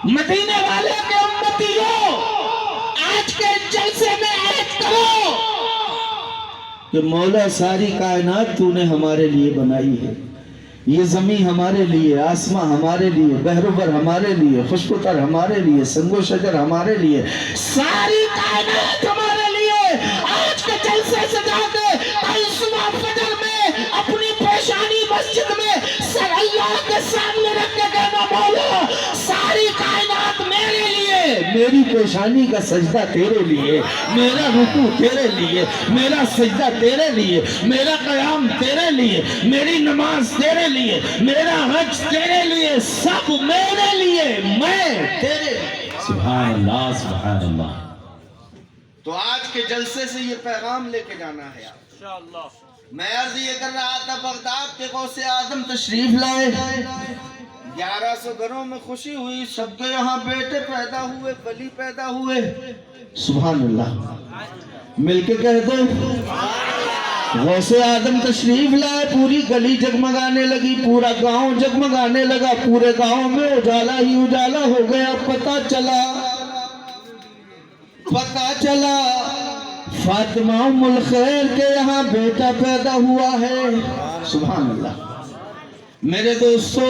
مدینے والے کے امتیوں، آج کے جلسے میں عہد کرو کہ مولا ساری کائنات تو نے ہمارے لیے بنائی ہے، یہ زمین ہمارے لیے، آسمان ہمارے لیے، بحر و بر ہمارے لیے، خشک و تر ہمارے لیے، سنگ و شجر ہمارے لیے، ساری کائنات ہمارے لیے۔ آج کے جلسے سے جا کے کل صبح فجر میں اپنی پیشانی مسجد میں سر اللہ کے سامنے رکھ کے کہنا مولا ساری کائنات میرے لیے، میری پیشانی کا سجدہ تیرے لیے، میرا رکوع تیرے لیے، میرا سجدہ تیرے لیے، میرا قیام تیرے لیے، میری نماز تیرے لیے، میرا حج تیرے لیے، سب میرے لیے، میں تیرے لیے۔ سبحان اللہ سبحان اللہ۔ تو آج کے جلسے سے یہ پیغام لے کے جانا ہے انشاءاللہ۔ میں عرض یہ کر رہا تھا بغداد کے غوث اعظم تشریف لائے، 1100 گھروں میں خوشی ہوئی، سب کے یہاں بیٹے پیدا ہوئے، ولی پیدا ہوئے۔ سبحان اللہ، مل کے کہہ دو غوث اعظم تشریف لائے، پوری گلی جگمگانے لگی، پورا گاؤں جگمگانے لگا، پورے گاؤں میں اجالا ہی اجالا ہو گیا۔ پتہ چلا فاطمہ ام الخیر کے یہاں بیٹا پیدا ہوا ہے۔ سبحان اللہ۔ میرے دوستو،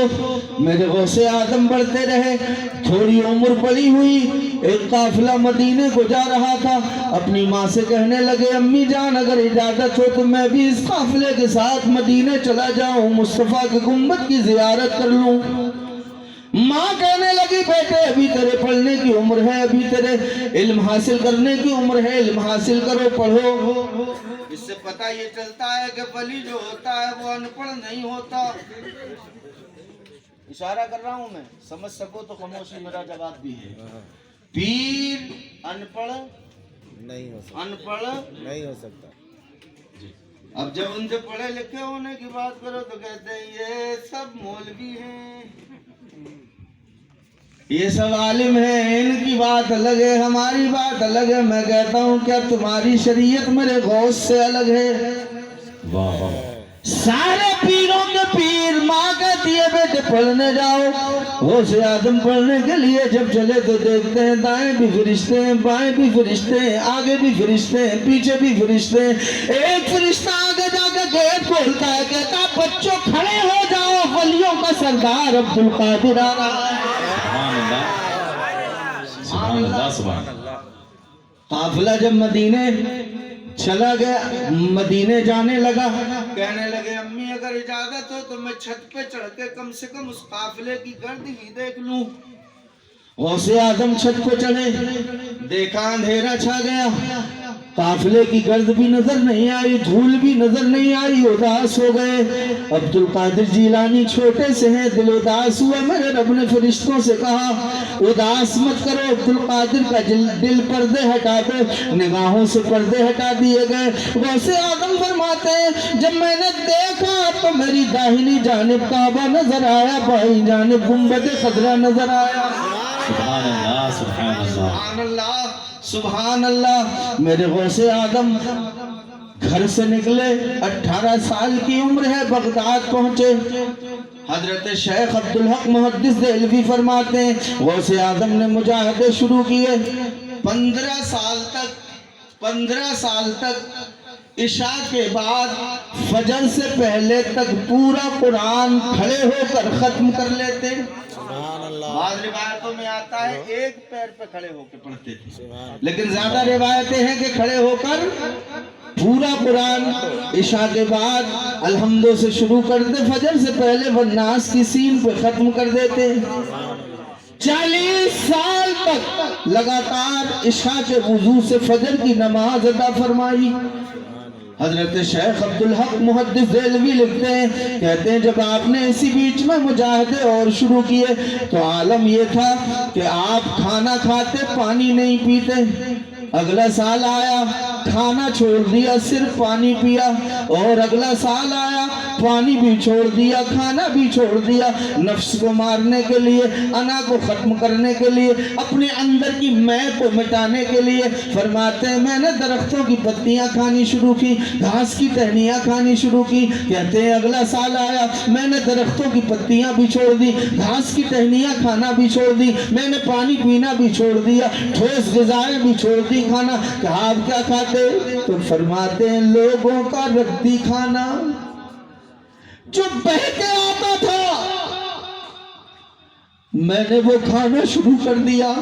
میرے غوث اعظم بڑھتے رہے، تھوڑی عمر بڑی ہوئی، ایک قافلہ مدینے کو جا رہا تھا، اپنی ماں سے کہنے لگے امی جان اگر اجازت ہو تو میں بھی اس قافلے کے ساتھ مدینے چلا جاؤں، مصطفیٰ کی گنبد کی زیارت کر لوں۔ ماں کہنے لگی بیٹے ابھی تیرے پڑھنے کی عمر ہے، ابھی تیرے علم حاصل کرنے کی عمر ہے، علم حاصل کرو، پڑھو۔ اس سے پتہ یہ چلتا ہے کہ ولی جو ہوتا ہے وہ ان پڑھ نہیں ہوتا۔ اشارہ کر رہا ہوں میں، سمجھ سکو تو خاموشی میرا جواب بھی ہے۔ پیر ان پڑھ نہیں ہو سکتا۔ اب جب ان سے پڑھے لکھے ہونے کی بات کرو تو کہتے ہیں یہ سب مولوی ہیں، یہ سب عالم ہیں، ان کی بات الگ ہے، ہماری بات الگ ہے۔ میں کہتا ہوں کیا تمہاری شریعت میرے غوث سے الگ ہے؟ سارے پیروں کے پیر، ماں کہتی ہے بیٹے پڑھنے جاؤ۔ غوث اعظم پڑھنے کے لیے جب چلے تو دیکھتے ہیں دائیں بھی فرشتے ہیں، بائیں بھی فرشتے ہیں، آگے بھی فرشتے ہیں، پیچھے بھی فرشتے ہیں۔ ایک فرشتہ آگے جا کے گیٹ کھولتا ہے، کہتا بچوں کھڑے ہو جاؤ، ولیوں کا سردار عبد القادر آ رہا ہے۔ سبحان اللہ سبحان اللہ۔ قافلہ جب مدینے چلا گیا، مدینے جانے لگا، کہنے لگے امی اگر اجازت ہو تو میں چھت پہ چڑھ کے کم سے کم اس قافلے کی گرد ہی دیکھ لوں۔ غوث اعظم چھت کو چڑھے، دیکھا اندھیرا چھا گیا، قافلے کی گرد بھی نظر نہیں آئی، دھول بھی نظر نہیں آئی، اداس ہو گئے۔ عبد القادر جیلانی چھوٹے سے ہیں، دل اداس ہوا، میرے رب نے فرشتوں سے کہا اداس مت کرو، عبد القادر کا دل پردے ہٹا دو۔ نگاہوں سے پردے ہٹا دیے گئے۔ غوث اعظم فرماتے ہیں جب میں نے دیکھا تو میری داہنی جانب کعبہ نظر آیا، بائیں جانب گنبد خضرا نظر آیا۔ سبحان اللہ سبحان اللہ سبحان اللہ سبحان اللہ۔ میرے غوث اعظم گھر سے نکلے، 18 سال کی عمر ہے، بغداد پہنچے۔ حضرت شیخ عبدالحق محدث دہلوی فرماتے ہیں غوث اعظم نے مجاہدے شروع کیے، 15 سال تک عشاء کے بعد فجر سے پہلے تک پورا قرآن کھڑے ہو کر ختم کر لیتے۔ بعض روایتوں میں آتا ہے ایک پیر پہ کھڑے ہو کے پڑھتے تھے، لیکن زیادہ روایتیں ہیں کہ کھڑے ہو کر پورا قرآن عشاء کے بعد الحمدو سے شروع کرتے، فجر سے پہلے والناس کی سین پہ ختم کر دیتے۔ 40 سال تک لگاتار عشاء کے وضو سے فجر کی نماز ادا فرمائی۔ حضرت شیخ عبدالحق محدث دہلوی لکھتے ہیں، کہتے ہیں جب آپ نے اسی بیچ میں مجاہدے اور شروع کیے تو عالم یہ تھا کہ آپ کھانا کھاتے پانی نہیں پیتے۔ اگلا سال آیا، کھانا چھوڑ دیا، صرف پانی پیا، اور اگلا سال آیا، پانی بھی چھوڑ دیا, کھانا بھی چھوڑ دیا, نفس کو مارنے کے لیے, انا کو ختم کرنے کے لیے, اپنے اندر کی میں کو مٹانے کے لیے. فرماتے ہیں میں نے درختوں کی پتیاں کھانی شروع کی, گھاس کی ٹہنیاں کھانی شروع کی. کہتے ہیں اگلا سال آیا, میں نے درختوں کی پتیاں بھی چھوڑ دی, گھاس کی ٹہنیاں کھانا بھی چھوڑ دی, میں نے پانی پینا بھی چھوڑ دیا, ٹھوس غذائیں بھی چھوڑ دی کھانا. کہا آپ کیا کھاتے؟ تو فرماتے ہیں لوگوں کا ردی کھانا جو بہہ کے آتا تھا, میں نے وہ کھانا شروع کر دیا.